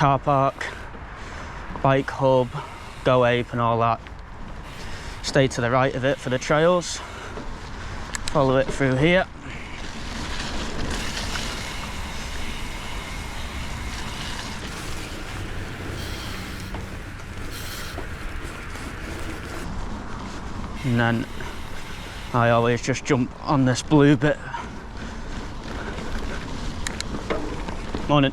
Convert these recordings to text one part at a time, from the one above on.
car park, bike hub, Go Ape and all that. Stay to the right of it for the trails. Follow it through here. And then I always just jump on this blue bit. Morning.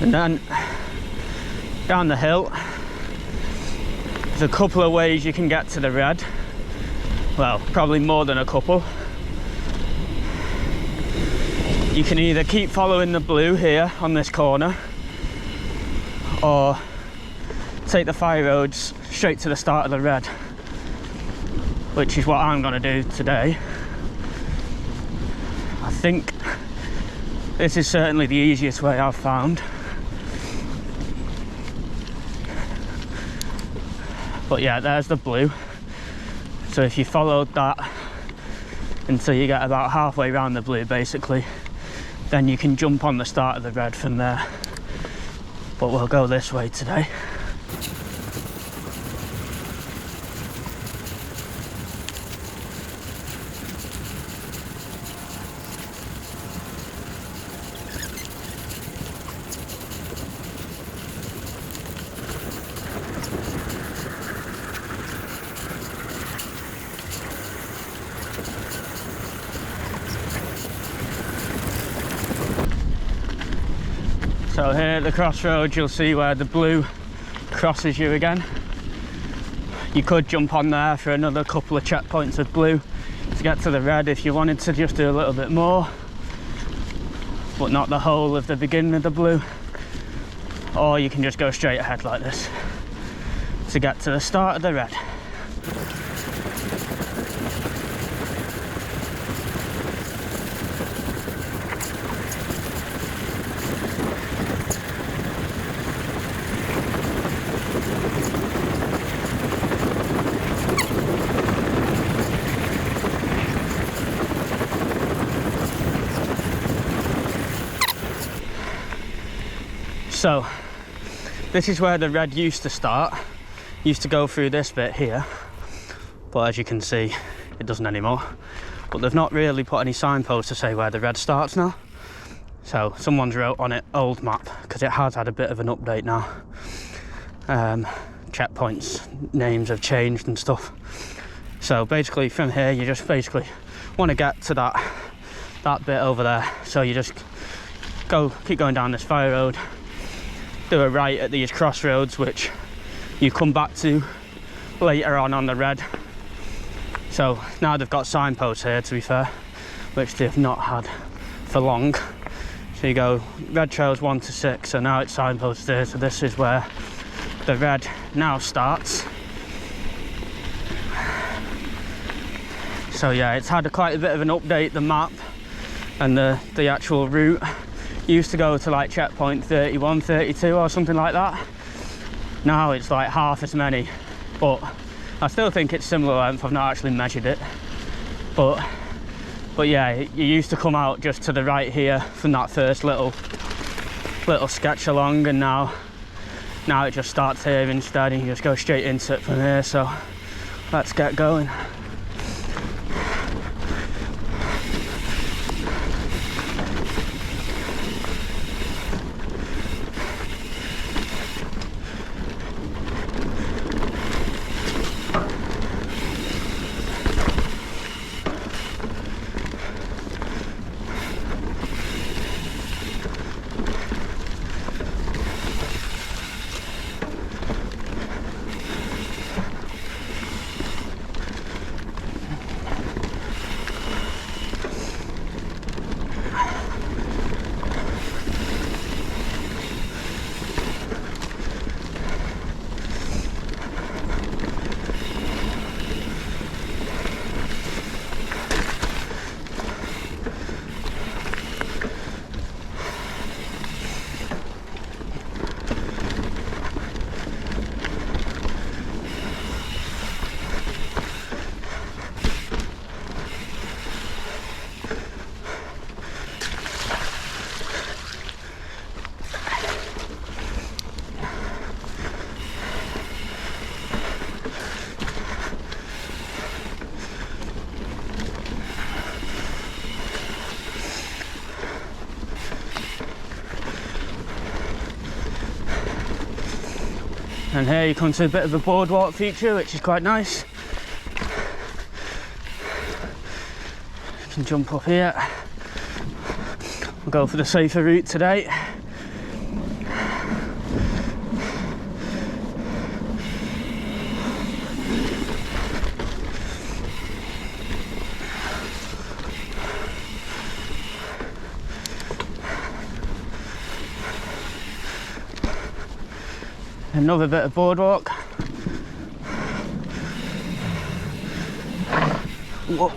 And then down the hill, there's a couple of ways you can get to the red. Well, probably more than a couple. You can either keep following the blue here on this corner, or take the fire roads straight to the start of the red, which is what I'm going to do today. I think this is certainly the easiest way I've found. But yeah, there's the blue. So if you followed that until you get about halfway around the blue, basically, then you can jump on the start of the red from there. But we'll go this way today. So here at the crossroads, you'll see where the blue crosses you again. You could jump on there for another couple of checkpoints of blue to get to the red if you wanted to just do a little bit more, but not the whole of the beginning of the blue. Or you can just go straight ahead like this to get to the start of the red. So this is where the red used to start. Used to go through this bit here, but as you can see, it doesn't anymore. But they've not really put any signposts to say where the red starts now. So someone's wrote on it old map, because it has had a bit of an update now. Checkpoints, names have changed and stuff. So basically from here, you just basically want to get to that bit over there. So you just keep going down this fire road, do a right at these crossroads, which you come back to later on the red. So now they've got signposts here, to be fair, which they've not had for long. So you go red trails 1 to 6, so now it's signposts there. So this is where the red now starts. So yeah, it's had quite a bit of an update, the map and the actual route. Used to go to like checkpoint 31, 32 or something like that. Now it's like half as many, but I still think it's similar length. I've not actually measured it, but yeah, you used to come out just to the right here from that first little sketch along, and now it just starts here instead, and you just go straight into it from here. So let's get going. And here you come to a bit of a boardwalk feature, which is quite nice. You can jump up here. We'll go for the safer route today. Another bit of boardwalk. Whoa,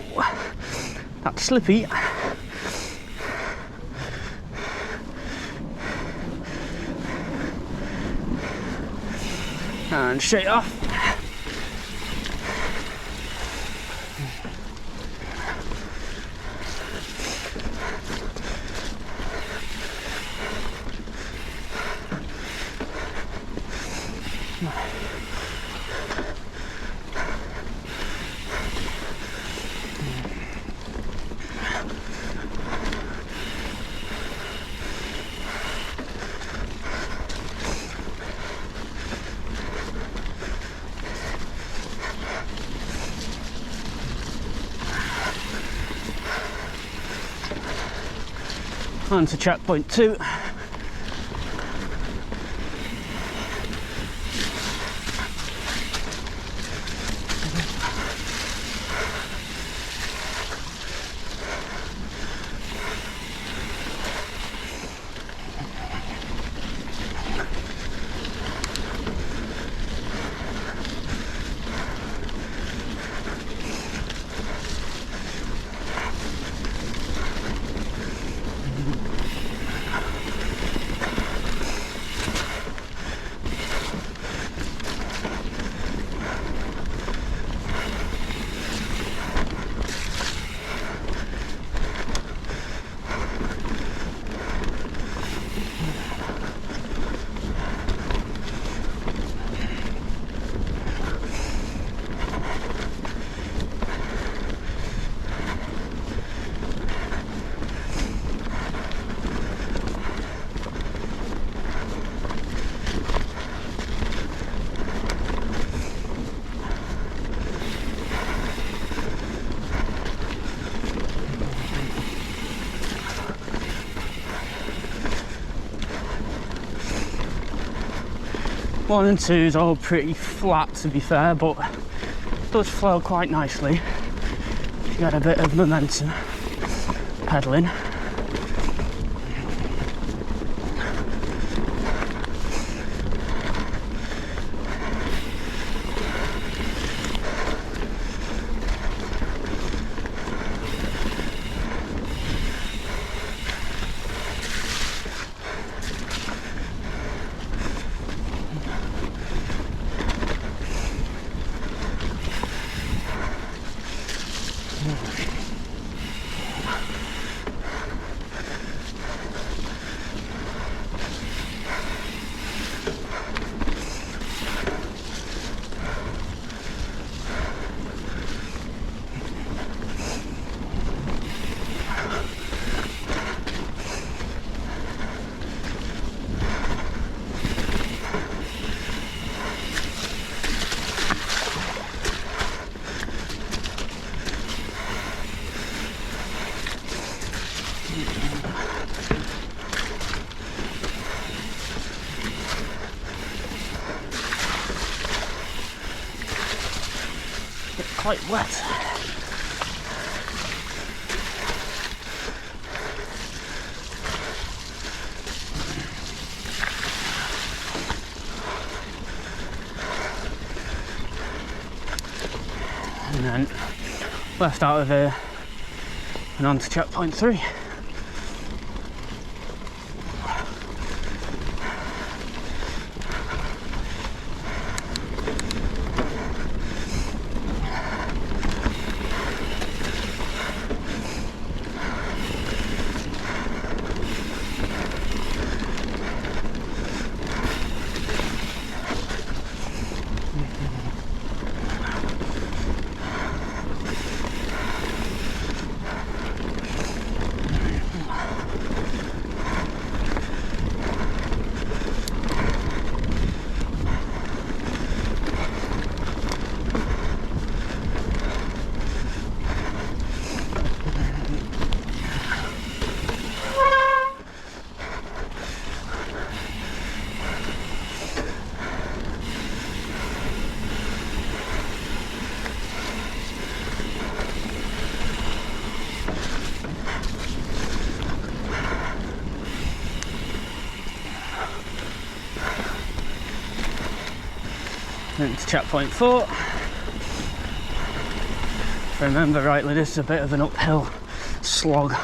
that's slippy. And straight off. On to checkpoint 2. One and two is all pretty flat, to be fair, but it does flow quite nicely if you get a bit of momentum pedalling. Quite wet. And then left out of here and on to checkpoint 3. Into checkpoint 4. If I remember rightly, this is a bit of an uphill slog.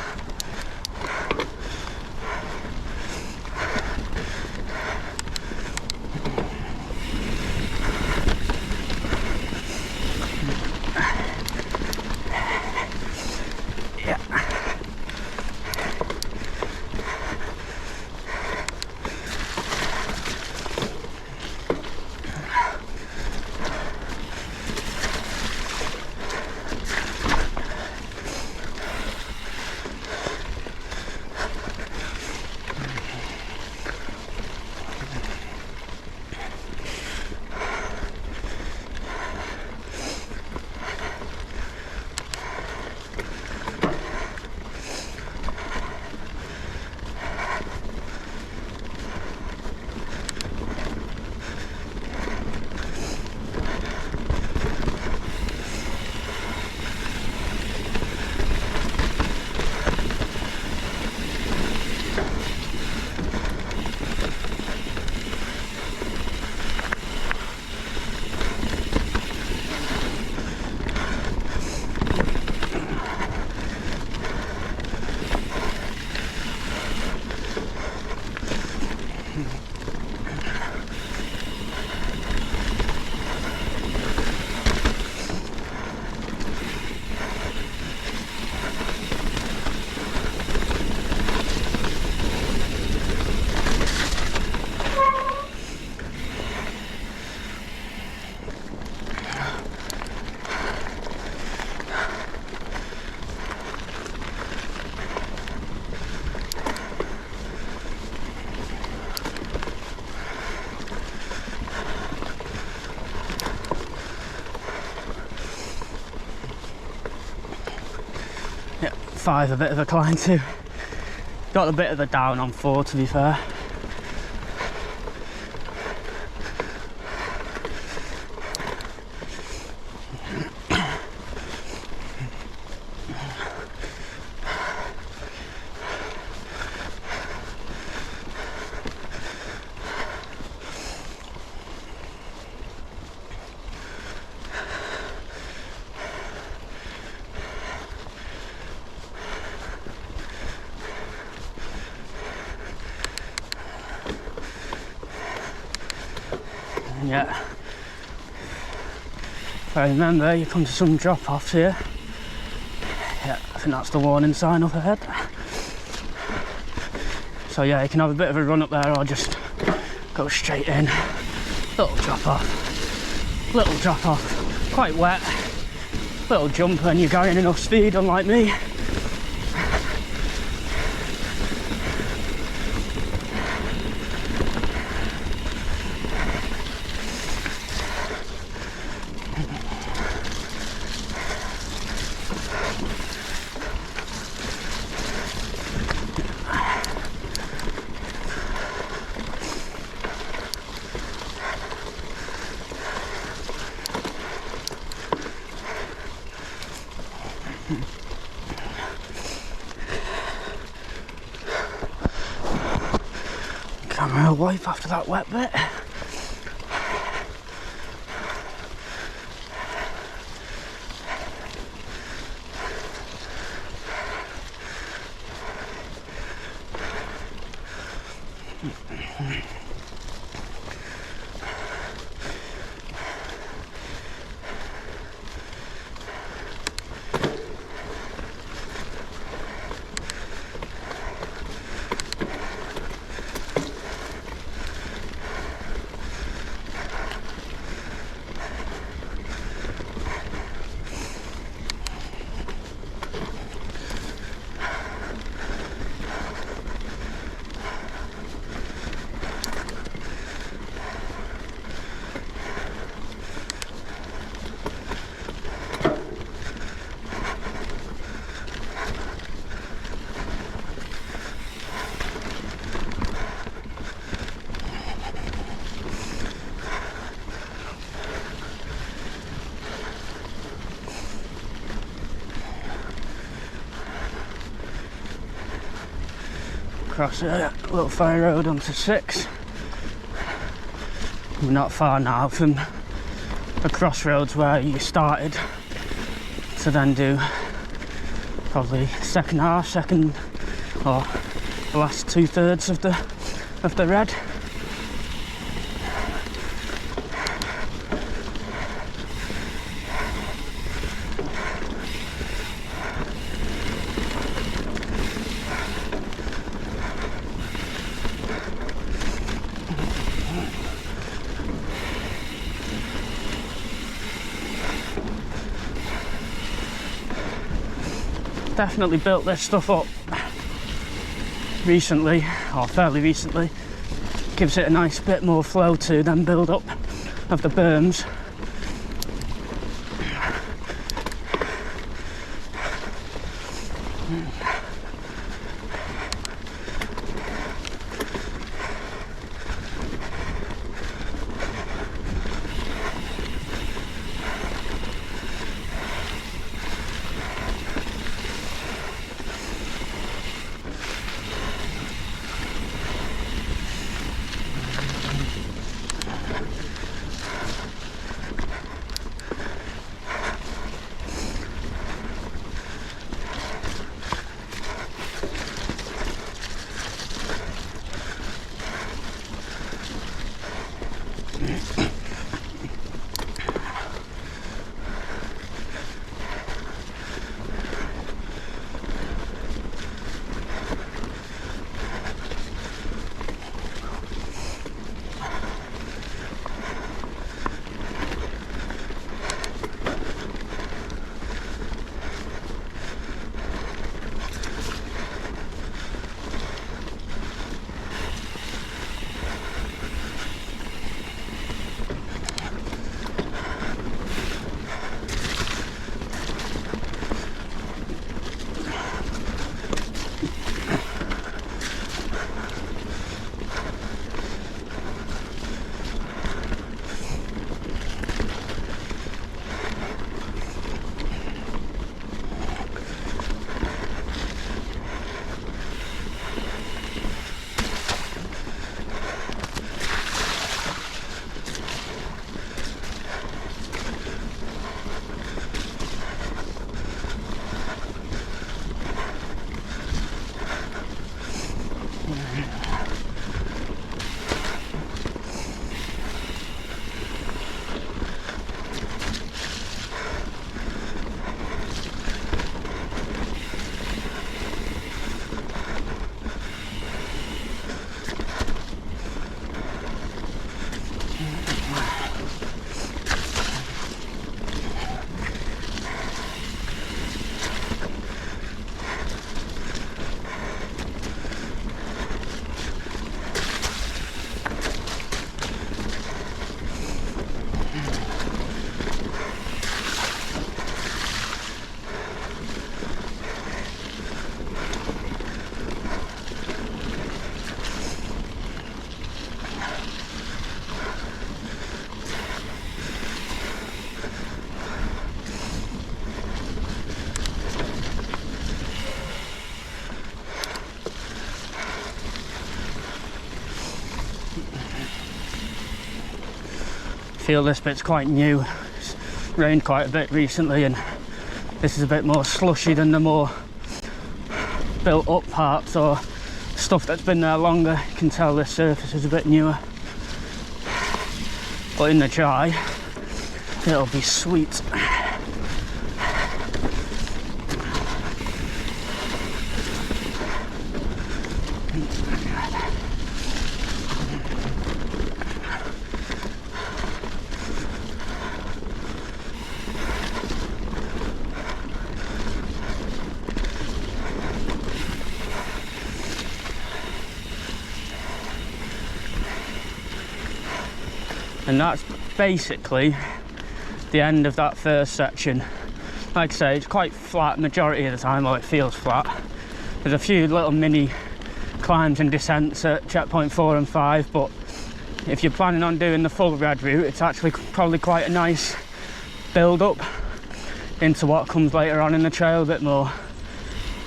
Yep, 5 a bit of a climb too. Got a bit of a down on 4 to be fair. Yeah, if I remember, you come to some drop-offs here. Yeah, I think that's the warning sign up ahead. So yeah, you can have a bit of a run up there or just go straight in. Little drop off, quite wet. Little jump and you're carrying enough speed, unlike me. Camera wipe after that wet bit. Across a little fire road onto 6. We're not far now from a crossroads where you started, to then do probably second or the last 2/3 of the red. Definitely built this stuff up recently, or fairly recently. Gives it a nice bit more flow to then build up of the berms. Feel this bit's quite new. It's rained quite a bit recently and this is a bit more slushy than the more built up parts or stuff that's been there longer. You can tell this surface is a bit newer, but in the dry it'll be sweet. And that's basically the end of that first section. Like I say, it's quite flat majority of the time, or it feels flat. There's a few little mini climbs and descents at checkpoint 4 and 5, but if you're planning on doing the full red route, it's actually probably quite a nice build up into what comes later on in the trail, a bit more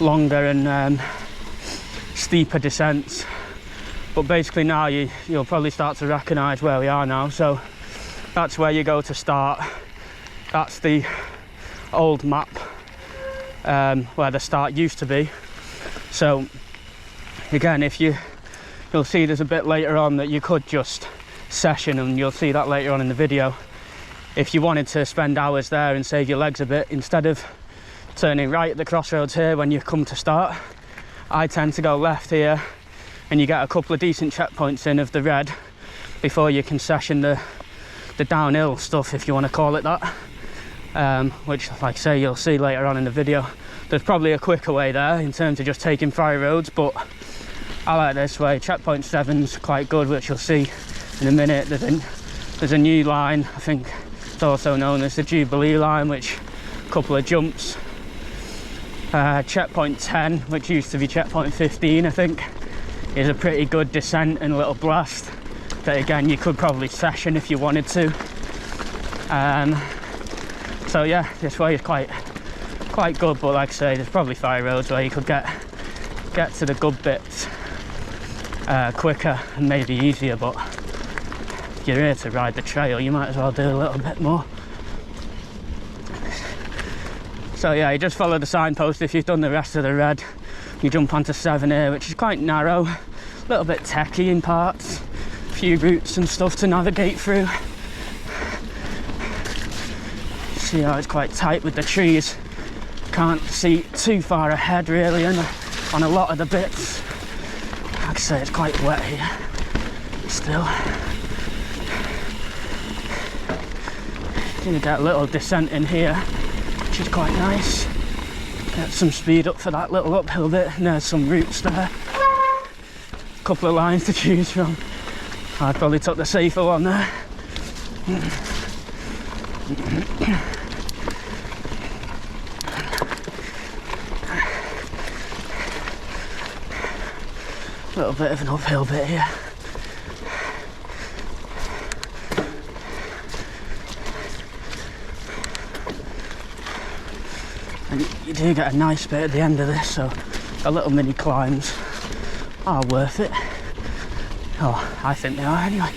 longer and steeper descents. But basically now you'll probably start to recognise where we are now. So that's where you go to start. That's the old map where the start used to be. So again, you'll see there's a bit later on that you could just session, and you'll see that later on in the video. If you wanted to spend hours there and save your legs a bit, instead of turning right at the crossroads here when you come to start, I tend to go left here, and you get a couple of decent checkpoints in of the red before you can session the downhill stuff, if you want to call it that, which, like I say, you'll see later on in the video. There's probably a quicker way there in terms of just taking fire roads, but I like this way. Checkpoint 7's quite good, which you'll see in a minute. There's a new line, I think it's also known as the Jubilee line, which a couple of jumps. Checkpoint 10, which used to be checkpoint 15, I think, is a pretty good descent and a little blast that, again, you could probably session if you wanted to. So yeah, this way is quite good, but like I say, there's probably fire roads where you could get to the good bits quicker and maybe easier, but if you're here to ride the trail, you might as well do a little bit more. So yeah, you just follow the signpost. If you've done the rest of the red, you jump onto 7 here, which is quite narrow, a little bit techy in parts, a few routes and stuff to navigate through. See how it's quite tight with the trees. Can't see too far ahead really on a lot of the bits. Like I say, it's quite wet here still. Gonna get a little descent in here, which is quite nice. Get some speed up for that little uphill bit, and there's some routes there. A couple of lines to choose from. I probably took the safer one there. A little bit of an uphill bit here. And you do get a nice bit at the end of this, so the little mini climbs are worth it. Oh, I think they are anyway.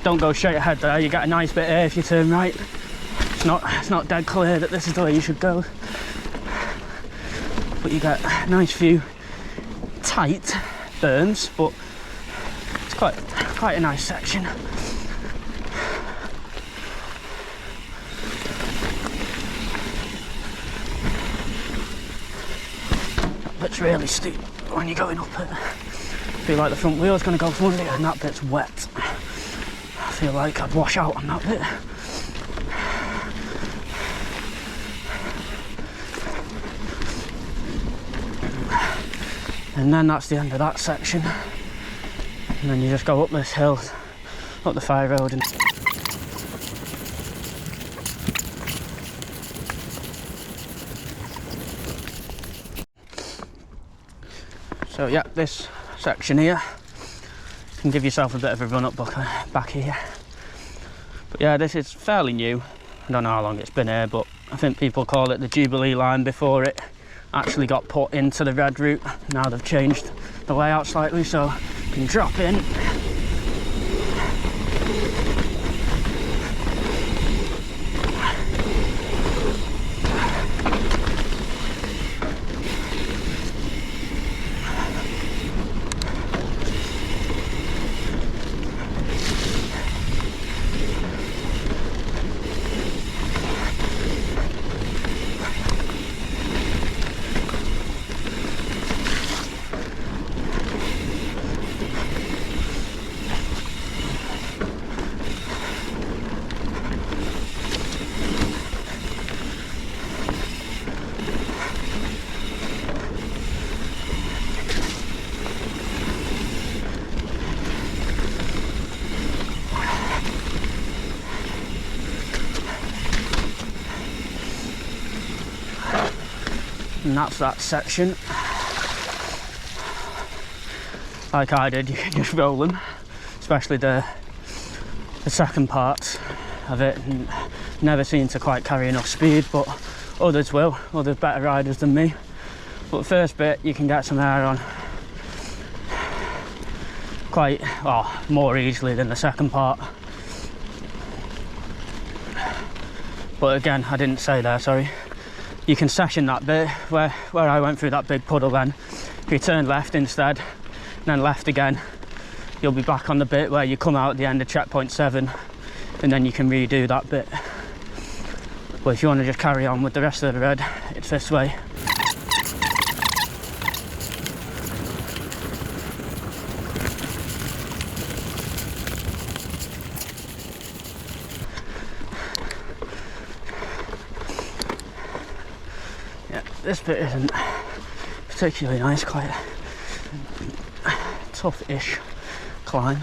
Don't go straight ahead there, you get a nice bit here if you turn right. It's not dead clear that this is the way you should go. But you get a nice few tight burns, but it's quite a nice section. It's really steep when you're going up it. I feel like the front wheel's going to go under it, and that bit's wet. I feel like I'd wash out on that bit. And then that's the end of that section. And then you just go up this hill, up the fire road, and so yeah, this section here, you can give yourself a bit of a run up back here. But yeah, this is fairly new. I don't know how long it's been here, but I think people call it the Jubilee line before it actually got put into the red route. Now they've changed the layout slightly, so you can drop in. And that's that section. Like I did, you can just roll them, especially the second part of it. And never seem to quite carry enough speed, but others will, others better riders than me. But the first bit you can get some air on quite, well, more easily than the second part. But again, I didn't say there, sorry. You can session that bit where I went through that big puddle then. If you turn left instead, and then left again, you'll be back on the bit where you come out at the end of checkpoint 7, and then you can redo that bit. But if you want to just carry on with the rest of the red, it's this way. This bit isn't particularly nice, quite a tough-ish climb.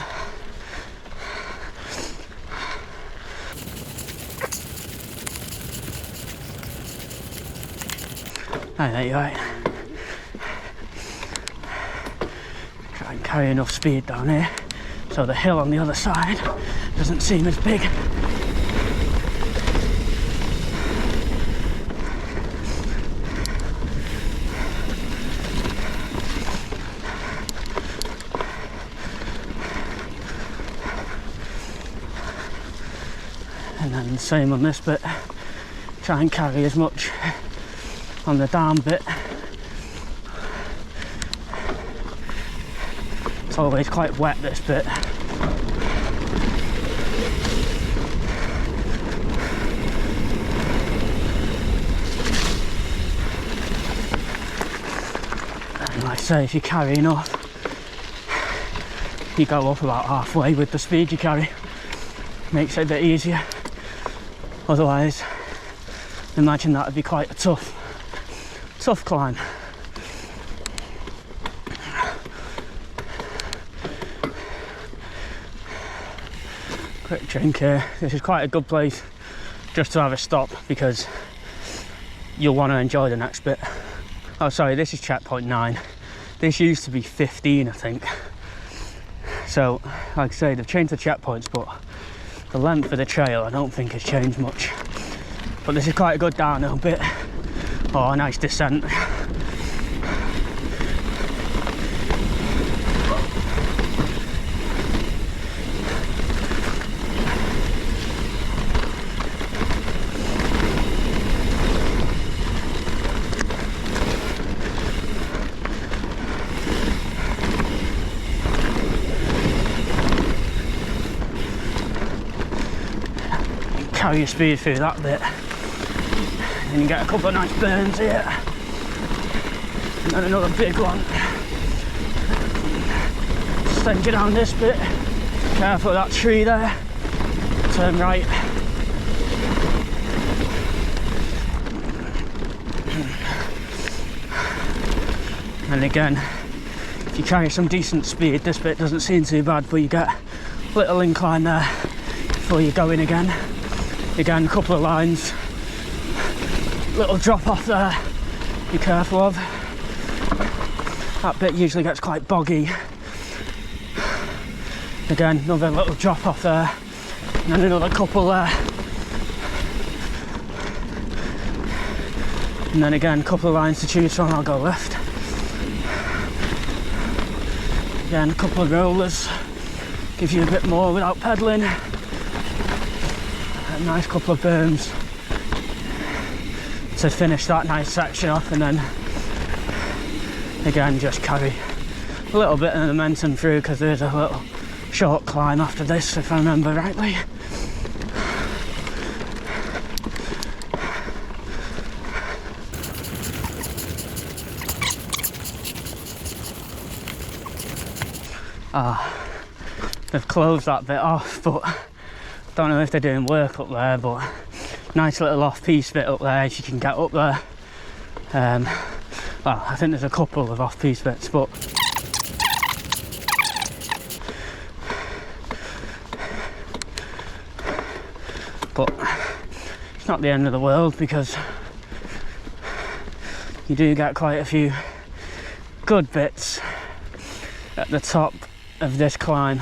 Oh, there you are. Try and carry enough speed down here so the hill on the other side doesn't seem as big. And then the same on this bit, try and carry as much on the down bit. It's always quite wet, this bit. And like I say, if you carry enough, you go up about halfway with the speed you carry. Makes it a bit easier. Otherwise, imagine that would be quite a tough climb. Quick drink here. This is quite a good place just to have a stop because you'll want to enjoy the next bit. Oh, sorry, this is checkpoint 9. This used to be 15, I think. So, like I say, they've changed the checkpoints, but the length of the trail I don't think has changed much. But this is quite a good downhill bit. Oh, a nice descent. Carry your speed through that bit, and you get a couple of nice burns here, and then another big one. Send you down this bit, careful of that tree there, turn right. And again, if you carry some decent speed, this bit doesn't seem too bad, but you get a little incline there before you go in again. Again, a couple of lines, little drop off there, be careful of. That bit usually gets quite boggy. Again, another little drop off there, and then another couple there. And then again, a couple of lines to choose from, I'll go left. Again, a couple of rollers, give you a bit more without pedalling. A nice couple of berms to finish that nice section off, and then again just carry a little bit of momentum through, because there's a little short climb after this, if I remember rightly. They've closed that bit off, but don't know if they're doing work up there, but nice little off-piste bit up there if you can get up there. Well, I think there's a couple of off-piste bits, but it's not the end of the world, because you do get quite a few good bits at the top of this climb.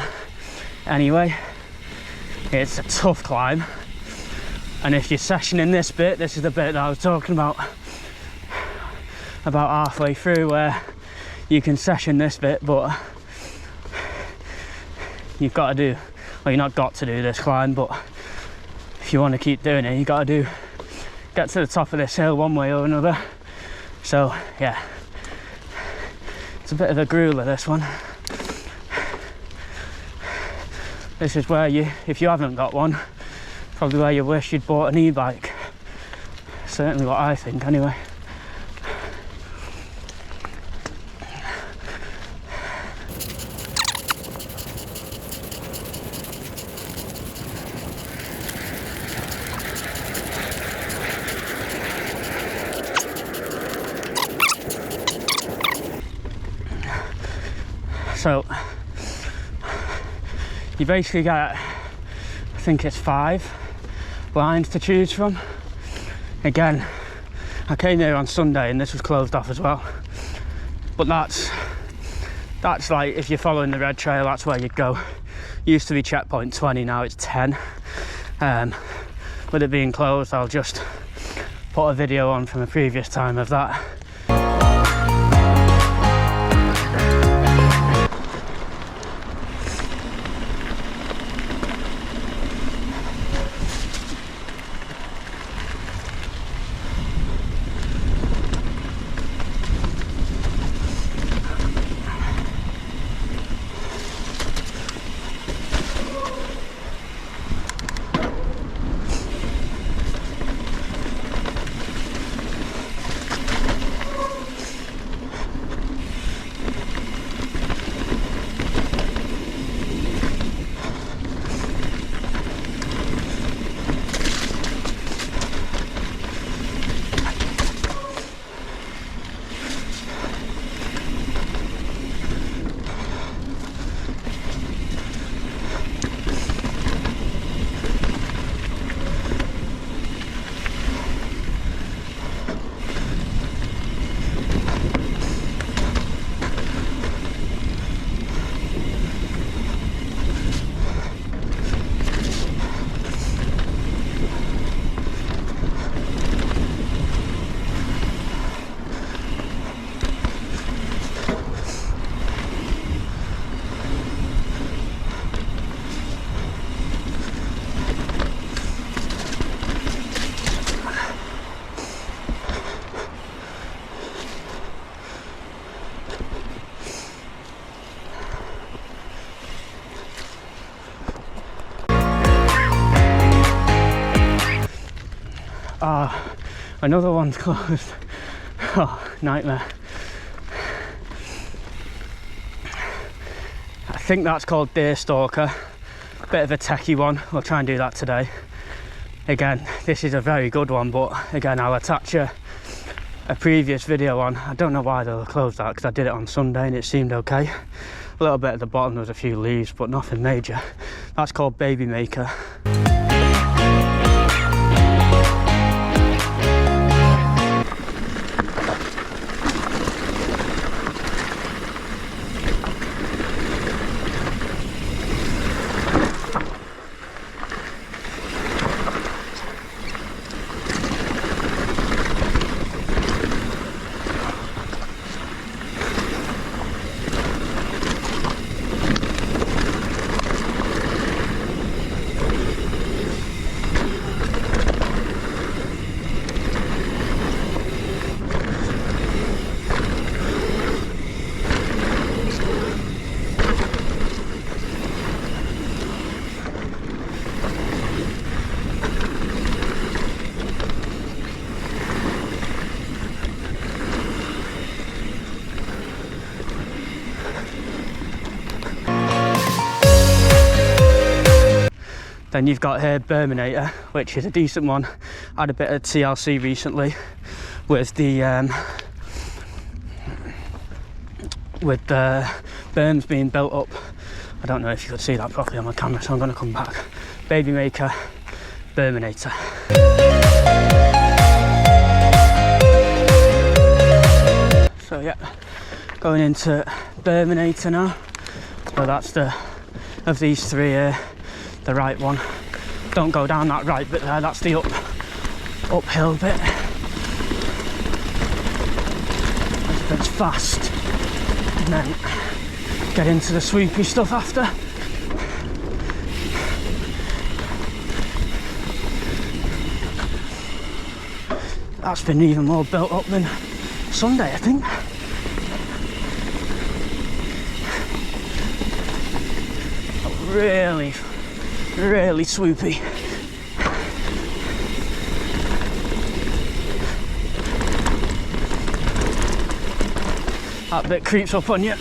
Anyway, it's a tough climb, and if you're sessioning this bit, this is the bit that I was talking about halfway through, where you can session this bit, but you've got to do, well, you're not got to do this climb, but if you want to keep doing it, you got to get to the top of this hill one way or another. So yeah, it's a bit of a grueler, this one. This is where you, if you haven't got one, probably where you wish you'd bought an e-bike. Certainly what I think, anyway. So you basically get, I think it's 5 lines to choose from. Again, I came here on Sunday and this was closed off as well, but that's like, if you're following the red trail, that's where you'd go. Used to be checkpoint 20, now it's 10. With it being closed, I'll just put a video on from a previous time of that. Another one's closed. Oh, nightmare. I think that's called Deerstalker. Bit of a techie one. We'll try and do that today. Again, this is a very good one, but again, I'll attach a previous video on. I don't know why they'll close that, because I did it on Sunday and it seemed okay. A little bit at the bottom, there was a few leaves, but nothing major. That's called Baby Maker. Then you've got here Berminator, which is a decent one. I had a bit of TLC recently with the berms being built up. I don't know if you could see that properly on my camera, so I'm going to come back. Baby Maker, Berminator. So yeah, going into Berminator now. So that's of these three here, the right one. Don't go down that right bit there, that's the uphill bit. It's fast. And then get into the swoopy stuff after. That's been even more built up than Sunday, I think. Really, really swoopy. That bit creeps up on you.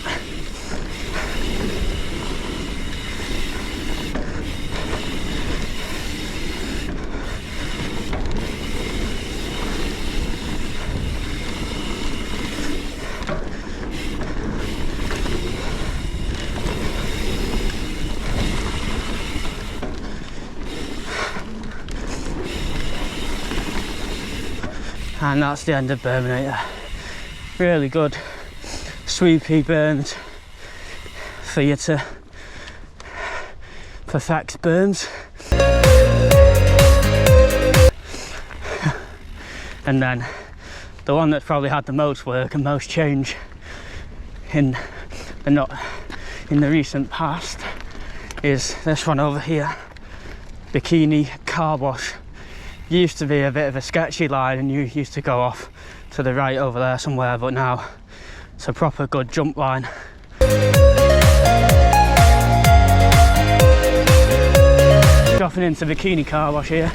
And that's the end of Berminator. Really good swoopy berms for you to perfect berms. And then the one that's probably had the most work and most change in the recent past is this one over here, Bikini Carwash. Used to be a bit of a sketchy line and you used to go off to the right over there somewhere, but now it's a proper good jump line. Dropping into Bikini Carwash here.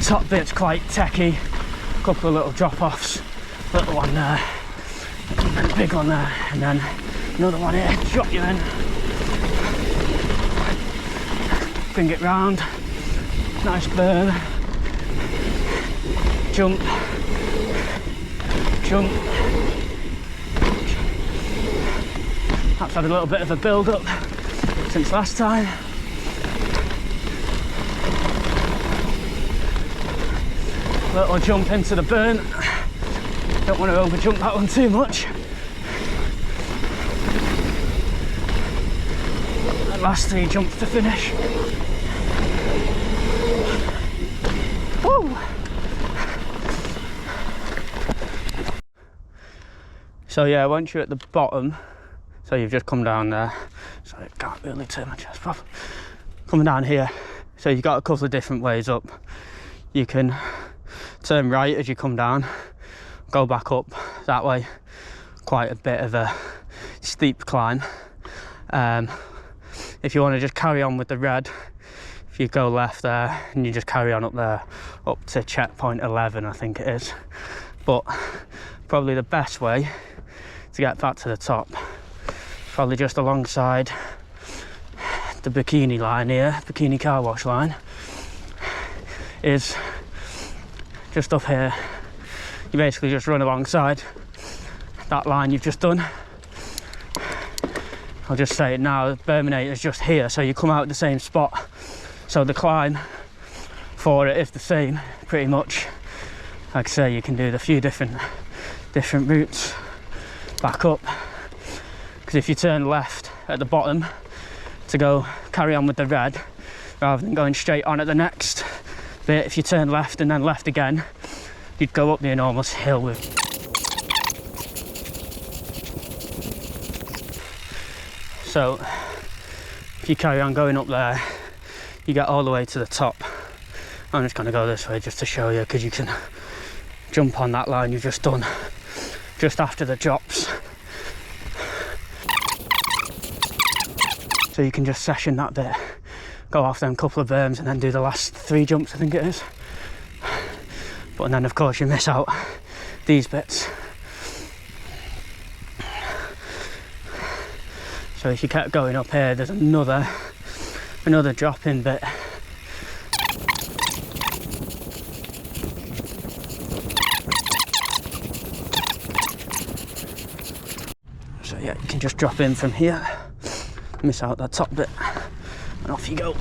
Top bit's quite techy, a couple of little drop-offs, little one there, and a big one there, and then another one here, drop you in, bring it round, nice burn. Jump, jump. That's had a little bit of a build up since last time. Little jump into the burn. Don't want to over jump that one too much. And last 3 jumps to finish. Woo! So yeah, once you're at the bottom, so you've just come down there, so I can't really turn my chest proper. Coming down here, so you've got a couple of different ways up. You can turn right as you come down, go back up that way, quite a bit of a steep climb. If you want to just carry on with the red, if you go left there and you just carry on up there, up to checkpoint 11 I think it is. But probably the best way to get back to the top, probably just alongside the bikini line here, Bikini Carwash line, is just up here. You basically just run alongside that line you've just done. I'll just say it now, Berminator is just here, so you come out at the same spot, so the climb for it is the same pretty much. Like I say, you can do the few different routes back up, because if you turn left at the bottom to go carry on with the red rather than going straight on at the next bit, if you turn left and then left again, you'd go up the enormous hill with. So if you carry on going up there, you get all the way to the top. I'm just going to go this way just to show you, because you can jump on that line you've just done just after the drops. So you can just session that bit, go off them couple of berms and then do the last 3 jumps I think it is. But then of course you miss out these bits. So if you kept going up here, there's another drop-in bit So yeah, you can just drop in from here, miss out that top bit, and off you go.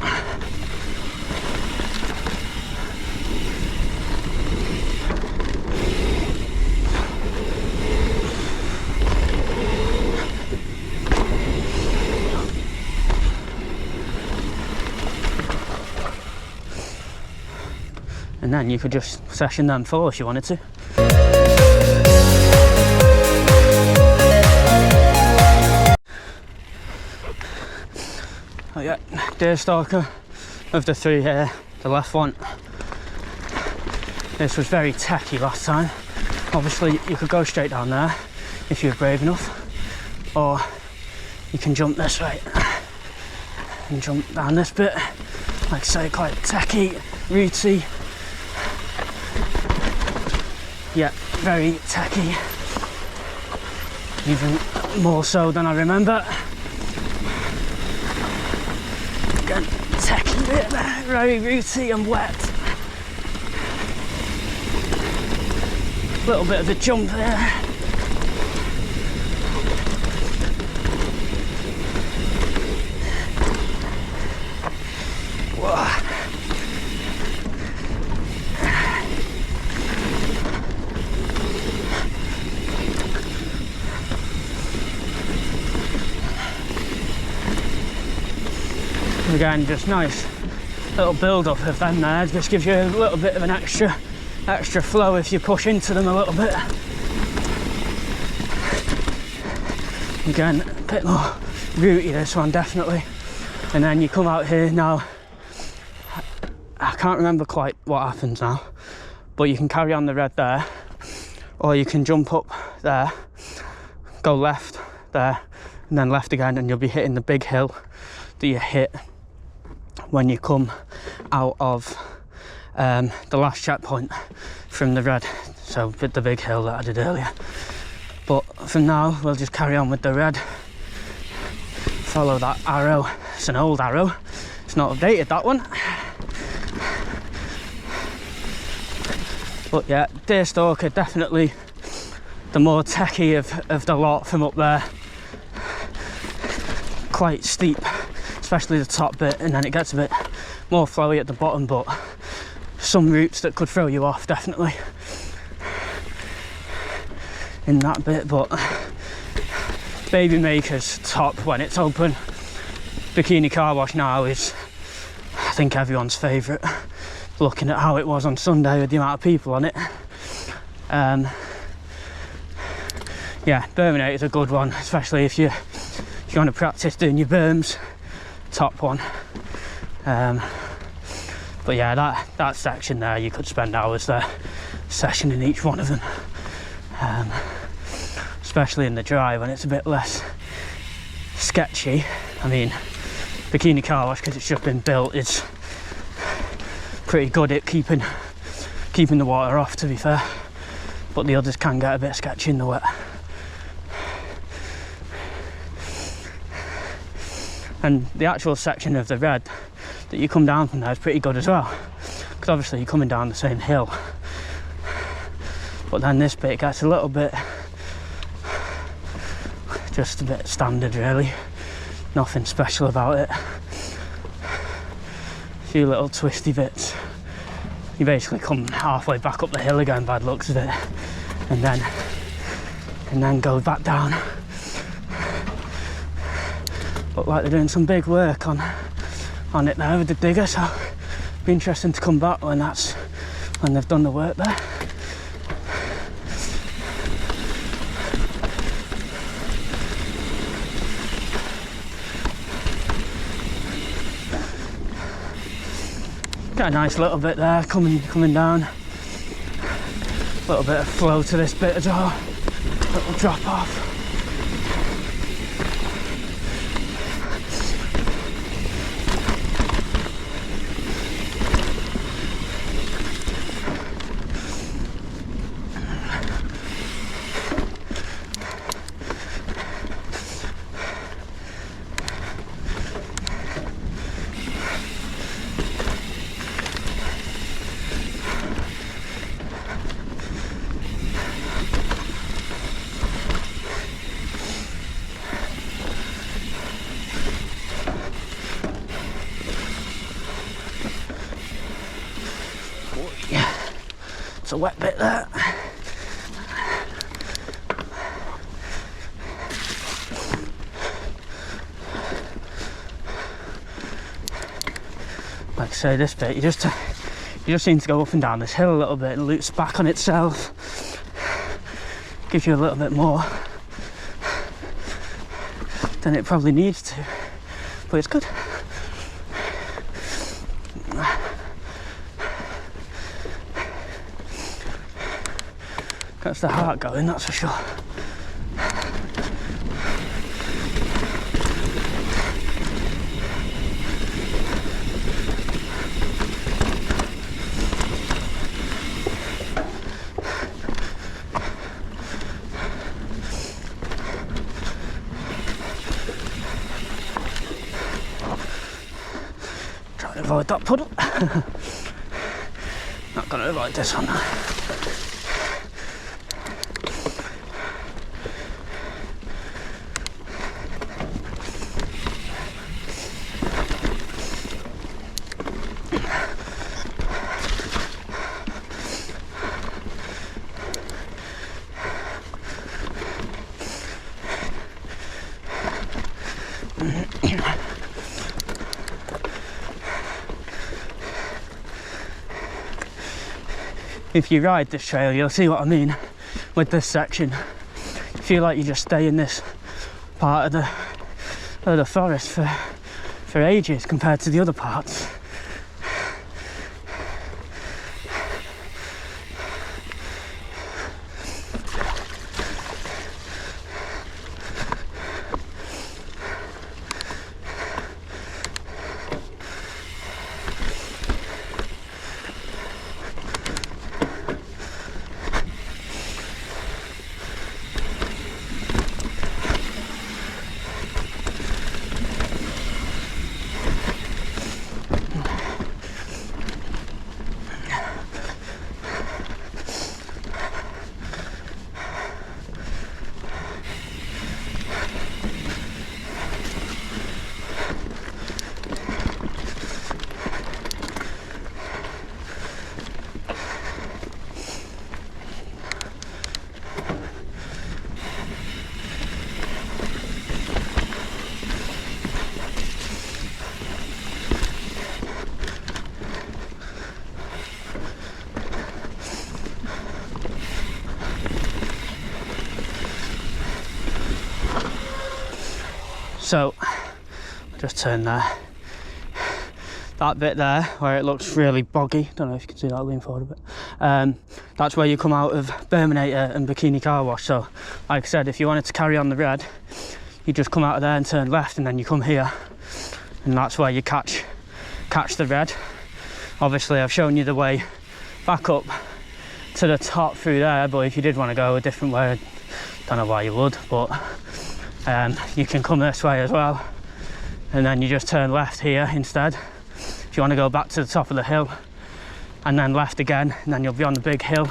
And then you could just session them full if you wanted to. Oh yeah, Deerstalker of the three here, the left one. This was very techy last time. Obviously you could go straight down there if you were brave enough, or you can jump this way and jump down this bit. Like I say, quite techy, rootsy. Yeah, very techy. Even more so than I remember. Again, techy bit there, very rootsy and wet. Little bit of a jump there. Whoa. Again, just nice little build up of them there, just gives you a little bit of an extra flow if you push into them a little bit. Again, a bit more rooty this one, definitely. And then you come out here now, I can't remember quite what happens now, but you can carry on the red there, or you can jump up there, go left there, and then left again, and you'll be hitting the big hill that you hit when you come out of the last checkpoint from the red, so the big hill that I did earlier. But for now, we'll just carry on with the red, follow that arrow. It's an old arrow, it's not updated, that one. But yeah, Deerstalker, definitely the more techy of the lot from up there. Quite steep, especially the top bit, and then it gets a bit more flowy at the bottom, but some routes that could throw you off, definitely, in that bit. But Baby Maker's top, when it's open, Bikini Carwash now is, I think, everyone's favourite, looking at how it was on Sunday with the amount of people on it. Yeah, Berminator is a good one, especially if you want to practice doing your berms. Top one. But yeah, that section there, you could spend hours there sessioning each one of them, especially in the dry when it's a bit less sketchy. I mean, Bikini Carwash, because it's just been built, is pretty good at keeping the water off, to be fair, but the others can get a bit sketchy in the wet. And the actual section of the red that you come down from there is pretty good as well, because obviously you're coming down the same hill. But then this bit gets a little bit, just a bit standard really, nothing special about it. A few little twisty bits. You basically come halfway back up the hill again by the looks of it, and then go back down. Look like they're doing some big work on it there with the digger, so it'll be interesting to come back when they've done the work there. Got a nice little bit there coming down. A little bit of flow to this bit as well. Little drop off. a wet bit there. Like I say, this bit, you just need to go up and down this hill a little bit and it loops back on itself. Gives you a little bit more than it probably needs to, but it's good. Gets the heart going, that's for sure. Try to avoid that puddle. Not gonna avoid this one. If you ride this trail, you'll see what I mean with this section. You feel like you just stay in this part of the forest for ages compared to the other parts. So, just turn there. That bit there, where it looks really boggy, don't know if you can see that, lean forward a bit. That's where you come out of Berminator and Bikini Carwash. So, like I said, if you wanted to carry on the red, you just come out of there and turn left, and then you come here, and that's where you catch the red. Obviously, I've shown you the way back up to the top through there, but if you did want to go a different way, I don't know why you would, but you can come this way as well, and then you just turn left here instead if you want to go back to the top of the hill, and then left again, and then you'll be on the big hill.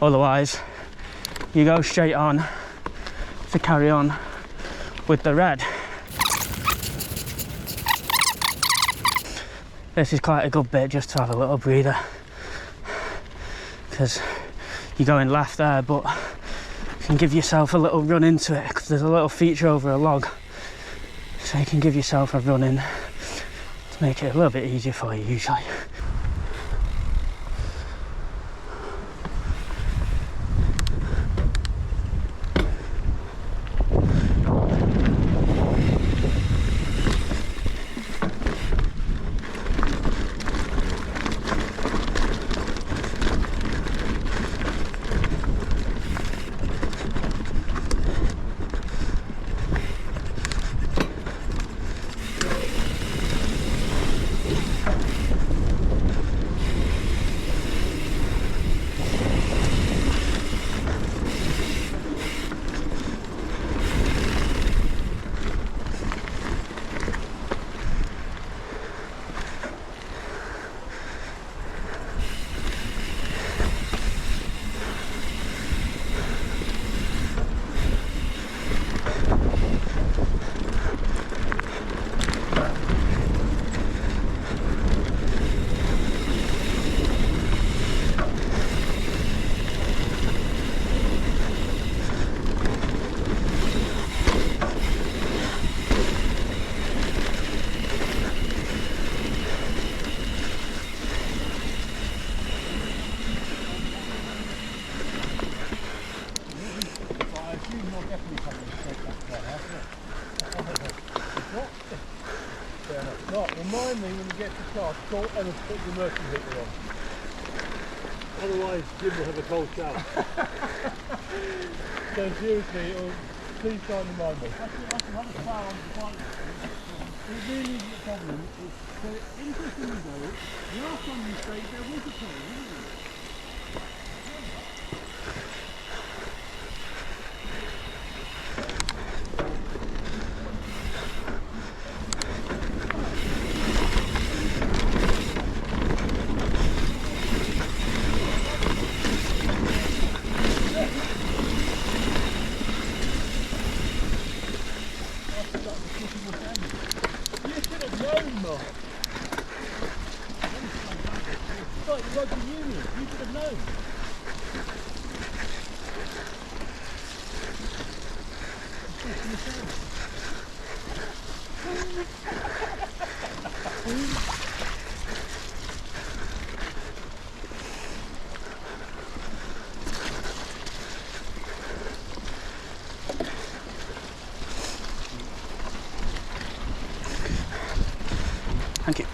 Otherwise you go straight on to carry on with the red. This is quite a good bit just to have a little breather, because you're going left there, but you can give yourself a little run into it because there's a little feature over a log, so you can give yourself a run in to make it a little bit easier for you usually. remind me when you get to the car, call and put the mercury heater on. Otherwise, Jim will have a cold shower. So seriously, please try and remind me. I can have a fire on the bike. It really isn't a problem. So interestingly though, the last time you stayed there was a problem, wasn't it? Thank you.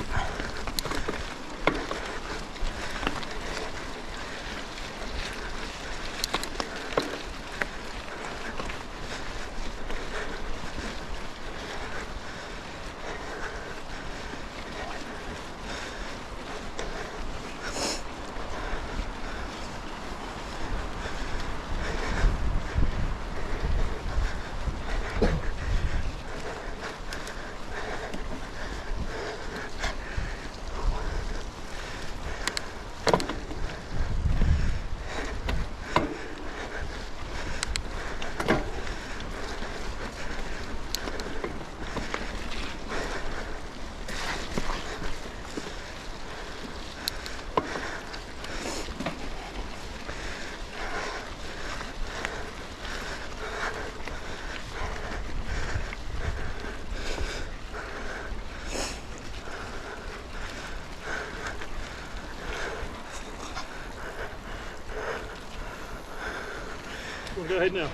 We'll go ahead now.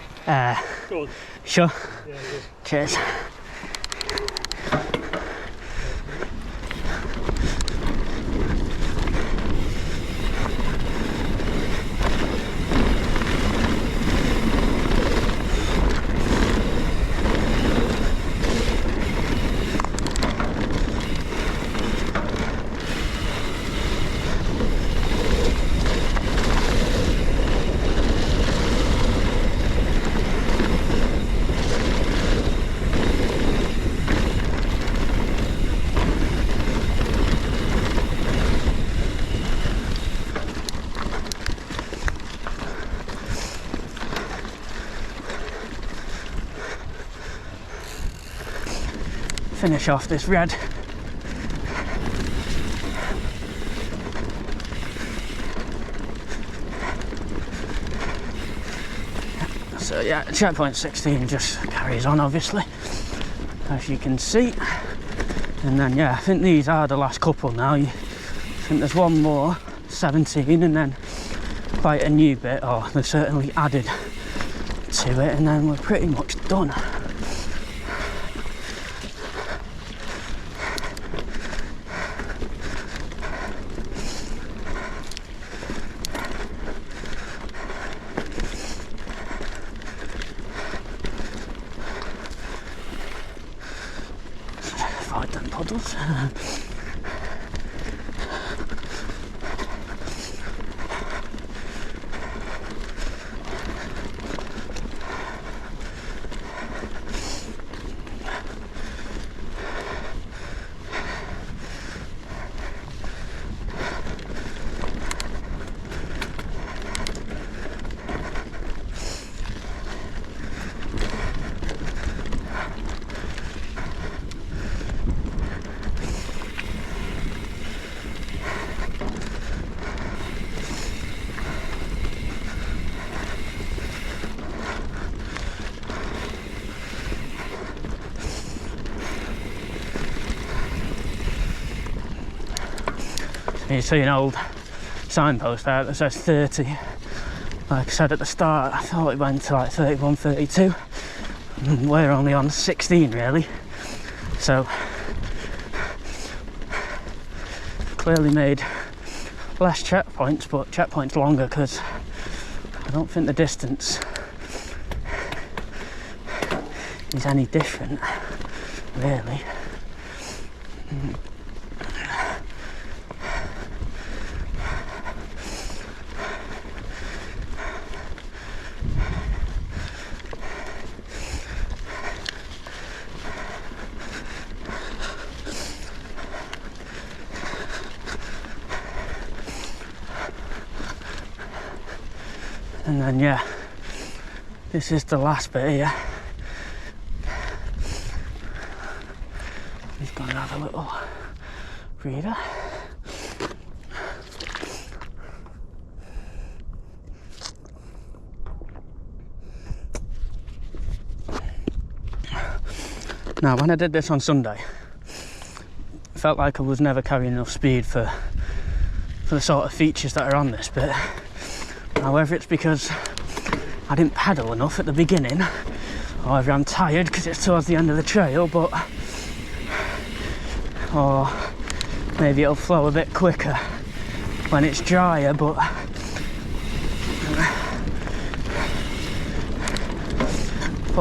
Go on. Sure. Yeah, good. Cheers. Finish off this red. So yeah, checkpoint 16 just carries on obviously, as you can see. And then yeah, I think these are the last couple now. I think there's one more, 17, and then quite a new bit, or they've certainly added to it, and then we're pretty much done. Avoid them puddles. You see an old signpost there that says 30. Like I said at the start, I thought it went to like 31, 32. We're only on 16 really. So clearly made less checkpoints, but checkpoints longer, because I don't think the distance is any different, really. And then, yeah, this is the last bit here. He's going to have a little breather. Now, when I did this on Sunday, I felt like I was never carrying enough speed for the sort of features that are on this bit. However, it's because I didn't pedal enough at the beginning, or whether I'm tired because it's towards the end of the trail, or maybe it'll flow a bit quicker when it's drier, but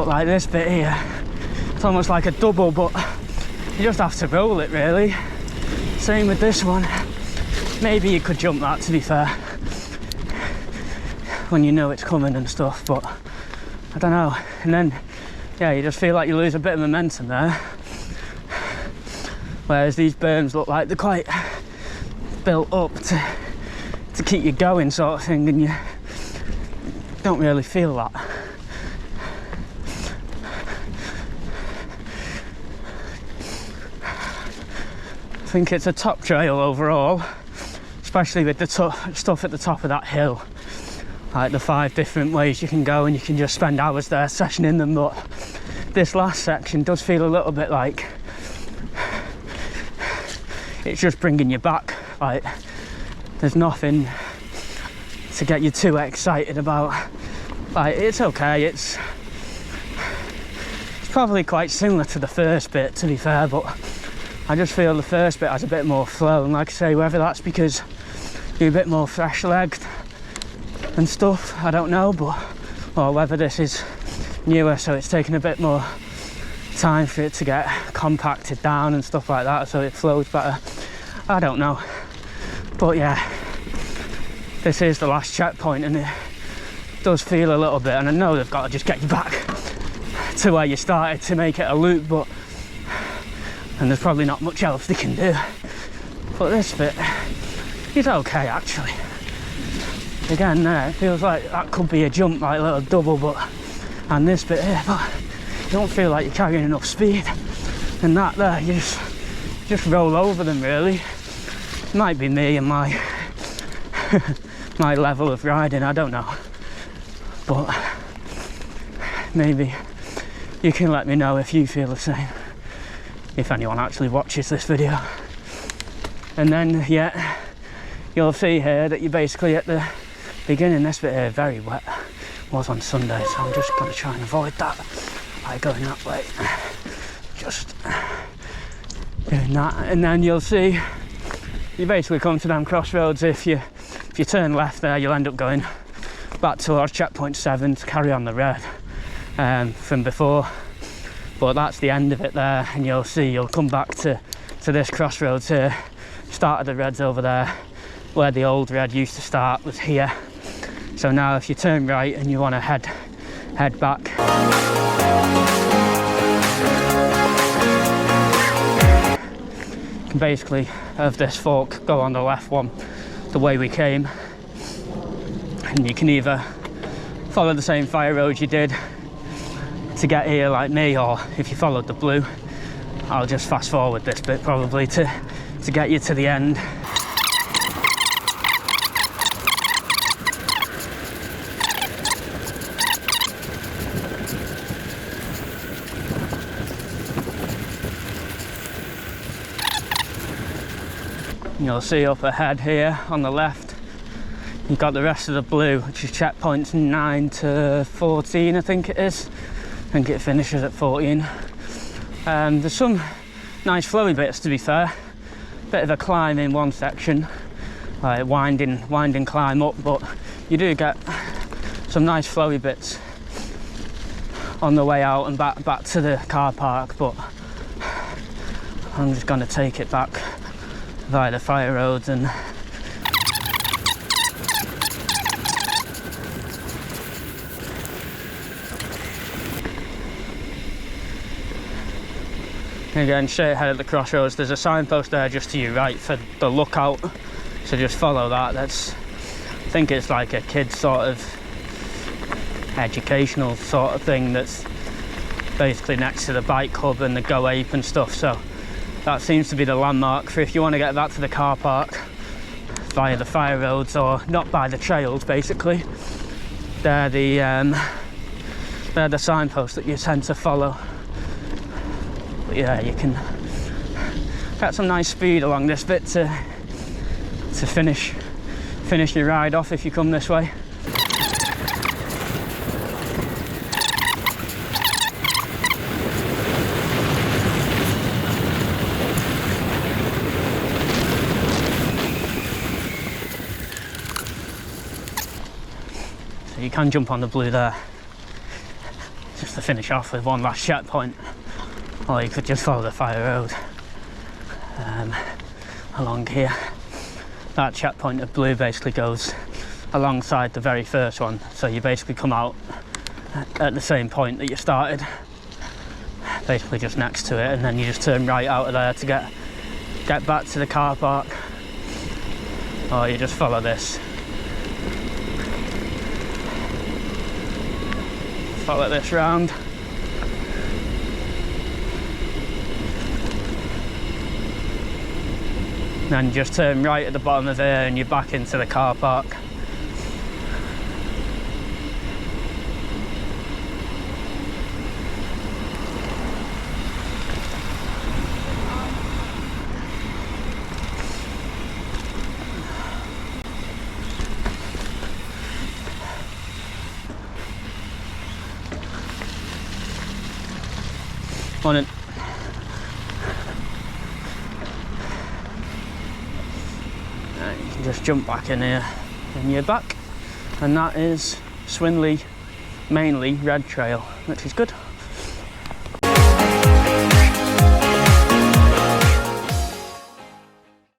like this bit here, it's almost like a double, but you just have to roll it, really. Same with this one. Maybe you could jump that, to be fair, when you know it's coming and stuff, but I don't know. And then, yeah, you just feel like you lose a bit of momentum there, whereas these berms look like they're quite built up to keep you going, sort of thing, and you don't really feel that. I think it's a top trail overall, especially with the stuff at the top of that hill. Like the 5 different ways you can go, and you can just spend hours there sessioning them, but this last section does feel a little bit like it's just bringing you back. Like there's nothing to get you too excited about. Like it's okay, it's probably quite similar to the first bit, to be fair, but I just feel the first bit has a bit more flow, and like I say, whether that's because you're a bit more fresh-legged and stuff, I don't know, or whether this is newer, so it's taken a bit more time for it to get compacted down and stuff like that, so it flows better. I don't know, but yeah, this is the last checkpoint, and it does feel a little bit, and I know they've got to just get you back to where you started to make it a loop, and there's probably not much else they can do. But this bit is okay, actually. Again, there, it feels like that could be a jump, like a little double, and this bit here, but you don't feel like you're carrying enough speed. And that there, you just roll over them, really. It might be me and my my level of riding, I don't know. But maybe you can let me know if you feel the same, if anyone actually watches this video. And then, yeah, you'll see here that you're basically at the beginning. This bit here, very wet, was on Sunday, so I'm just going to try and avoid that by going that way. Just doing that, and then you'll see you basically come to them crossroads. If you turn left there, you'll end up going back towards checkpoint 7 to carry on the red from before, but that's the end of it there, and you'll see you'll come back to this crossroads here. Start of the red's over there, where the old red used to start was here. So now if you turn right and you want to head back, you can basically have this fork go on the left one the way we came, and you can either follow the same fire road you did to get here like me, or if you followed the blue, I'll just fast forward this bit probably to get you to the end. You'll see up ahead here on the left, you've got the rest of the blue, which is checkpoints 9 to 14, I think it is. I think it finishes at 14. There's some nice flowy bits, to be fair. bit of a climb in one section, like winding climb up, but you do get some nice flowy bits on the way out and back to the car park. But I'm just going to take it back via the fire roads and again, straight ahead at the crossroads. There's a signpost there just to your right for the lookout, so just follow that. I think it's like a kid's sort of educational sort of thing that's basically next to the bike club and the Go Ape and stuff, so that seems to be the landmark for if you want to get back to the car park via the fire roads, or not by the trails. Basically they're the signposts that you tend to follow. But yeah, you can get some nice speed along this bit to finish your ride off if you come this way. So you can jump on the blue there just to finish off with one last checkpoint, or you could just follow the fire road along here. That checkpoint of blue basically goes alongside the very first one, so you basically come out at the same point that you started, basically just next to it, and then you just turn right out of there to get back to the car park, or you just follow this. Follow this round. Then just turn right at the bottom of here and you're back into the car park. Morning. You can just jump back in here and you're back, and that is Swinley, mainly Red Trail, which is good.